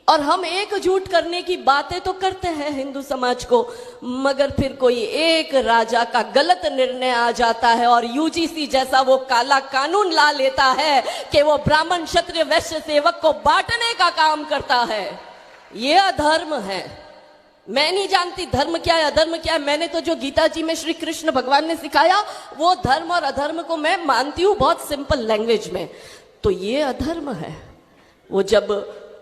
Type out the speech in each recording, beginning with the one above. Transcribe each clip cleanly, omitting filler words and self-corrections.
और हम एकजुट करने की बातें तो करते हैं हिंदू समाज को, मगर फिर कोई एक राजा का गलत निर्णय आ जाता है और यूजीसी जैसा वो काला कानून ला लेता है कि वो ब्राह्मण क्षत्रिय वैश्य सेवक को बांटने का काम करता है। ये अधर्म है। मैं नहीं जानती धर्म क्या है अधर्म क्या है। मैंने तो जो गीता जी में श्री कृष्ण भगवान ने सिखाया वो धर्म और अधर्म को मैं मानती हूं बहुत सिंपल लैंग्वेज में। तो ये अधर्म है। वो जब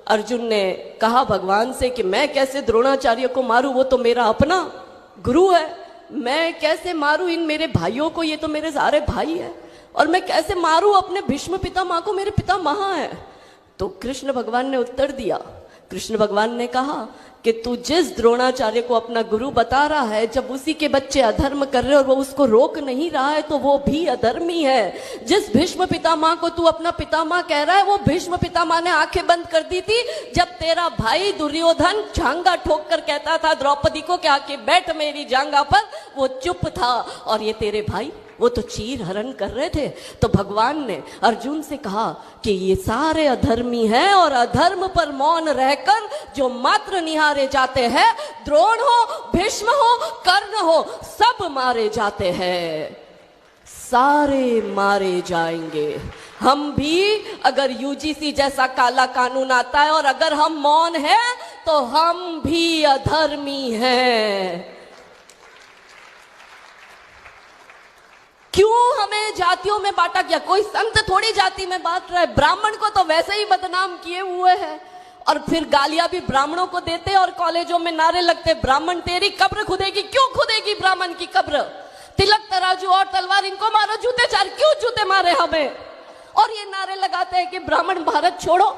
अर्जुन ने कहा भगवान से कि मैं कैसे द्रोणाचार्य को मारूं, वो तो मेरा अपना गुरु है, मैं कैसे मारूं इन मेरे भाइयों को, ये तो मेरे सारे भाई है, और मैं कैसे मारूं अपने भीष्म पितामह को, मेरे पिता महा है। तो कृष्ण भगवान ने उत्तर दिया, कृष्ण भगवान ने कहा कि तू जिस द्रोणाचार्य को अपना गुरु बता रहा है, जब उसी के बच्चे अधर्म कर रहे और वो उसको रोक नहीं रहा है तो वो भी अधर्मी है। जिस भीष्म पितामह को तू अपना पितामह कह रहा है, वो भीष्म पितामह ने आंखें बंद कर दी थी जब तेरा भाई दुर्योधन जांगा ठोक कर कहता था द्रौपदी को कि आके बैठ मेरी जांगा पर, वो चुप था। और ये तेरे भाई वो तो चीर हरण कर रहे थे। तो भगवान ने अर्जुन से कहा कि ये सारे अधर्मी हैं और अधर्म पर मौन रहकर जो मात्र निहारे जाते हैं, द्रोण हो, भीष्म हो, कर्ण हो, सब मारे जाते हैं, सारे मारे जाएंगे। हम भी अगर यूजीसी जैसा काला कानून आता है और अगर हम मौन हैं तो हम भी अधर्मी हैं। क्यों हमें जातियों में बांटा गया? कोई संत थोड़ी जाति में बांट रहा है। ब्राह्मण को तो वैसे ही बदनाम किए हुए हैं और फिर गालियां भी ब्राह्मणों को देते और कॉलेजों में नारे लगते, ब्राह्मण तेरी कब्र खुदेगी। क्यों खुदेगी ब्राह्मण की कब्र? तिलक तराजू और तलवार इनको मारो, जूते चार, क्यों जूते मारे हमें? और ये नारे लगाते हैं कि ब्राह्मण भारत छोड़ो,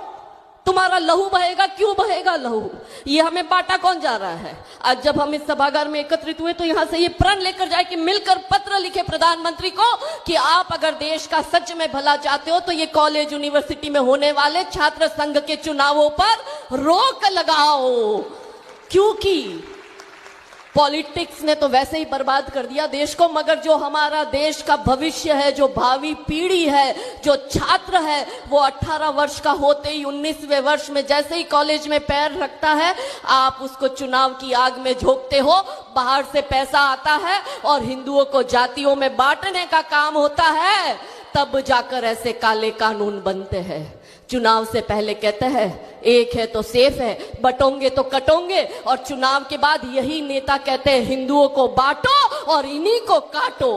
तुम्हारा लहू बहेगा। क्यों बहेगा लहू? ये हमें बांटा कौन जा रहा है? आज जब हम इस सभागार में एकत्रित हुए तो यहां से ये प्रण लेकर जाए कि मिलकर पत्र लिखे प्रधानमंत्री को कि आप अगर देश का सच में भला चाहते हो तो ये कॉलेज यूनिवर्सिटी में होने वाले छात्र संघ के चुनावों पर रोक लगाओ, क्योंकि पॉलिटिक्स ने तो वैसे ही बर्बाद कर दिया देश को, मगर जो हमारा देश का भविष्य है, जो भावी पीढ़ी है, जो छात्र है, वो 18 वर्ष का होते ही 19वें वर्ष में जैसे ही कॉलेज में पैर रखता है, आप उसको चुनाव की आग में झोंकते हो। बाहर से पैसा आता है और हिंदुओं को जातियों में बांटने का काम होता है, तब जाकर ऐसे काले कानून बनते हैं। चुनाव से पहले कहते हैं एक है तो सेफ है, बटोंगे तो कटोंगे, और चुनाव के बाद यही नेता कहते हैं हिंदुओं को बांटो और इन्हीं को काटो।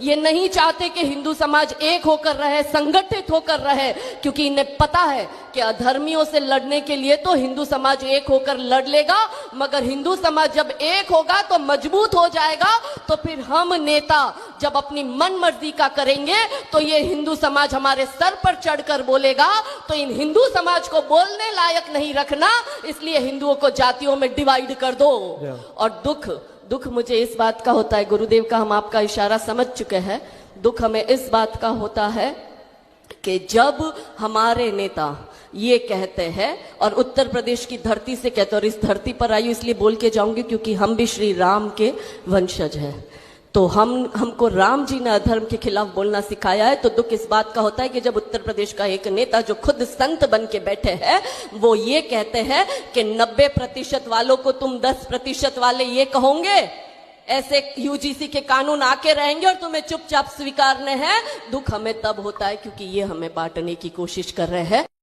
ये नहीं चाहते कि हिंदू समाज एक होकर रहे, संगठित होकर रहे, क्योंकि इन्हें पता है कि अधर्मियों से लड़ने के लिए तो हिंदू समाज एक होकर लड़ लेगा, मगर हिंदू समाज जब एक होगा तो मजबूत हो जाएगा। तो फिर हम नेता जब अपनी मन मर्जी का करेंगे तो ये हिंदू समाज हमारे सर पर चढ़कर बोलेगा। तो इन हिंदू समाज को बोलने लायक नहीं रखना, इसलिए हिंदुओं को जातियों में डिवाइड कर दो। और दुख मुझे इस बात का होता है, गुरुदेव का हम आपका इशारा समझ चुके हैं, दुख हमें इस बात का होता है कि जब हमारे नेता ये कहते हैं, और उत्तर प्रदेश की धरती से कहते हैं, और इस धरती पर आई इसलिए बोल के जाऊंगी क्योंकि हम भी श्री राम के वंशज हैं, तो हमको राम जी ने अधर्म के खिलाफ बोलना सिखाया है। तो दुख इस बात का होता है कि जब उत्तर प्रदेश का एक नेता जो खुद संत बन के बैठे हैं, वो ये कहते हैं कि 90% वालों को तुम 10% वाले ये कहोगे, ऐसे यूजीसी के कानून आके रहेंगे और तुम्हें चुपचाप स्वीकारने हैं। दुख हमें तब होता है क्योंकि ये हमें बांटने की कोशिश कर रहे हैं।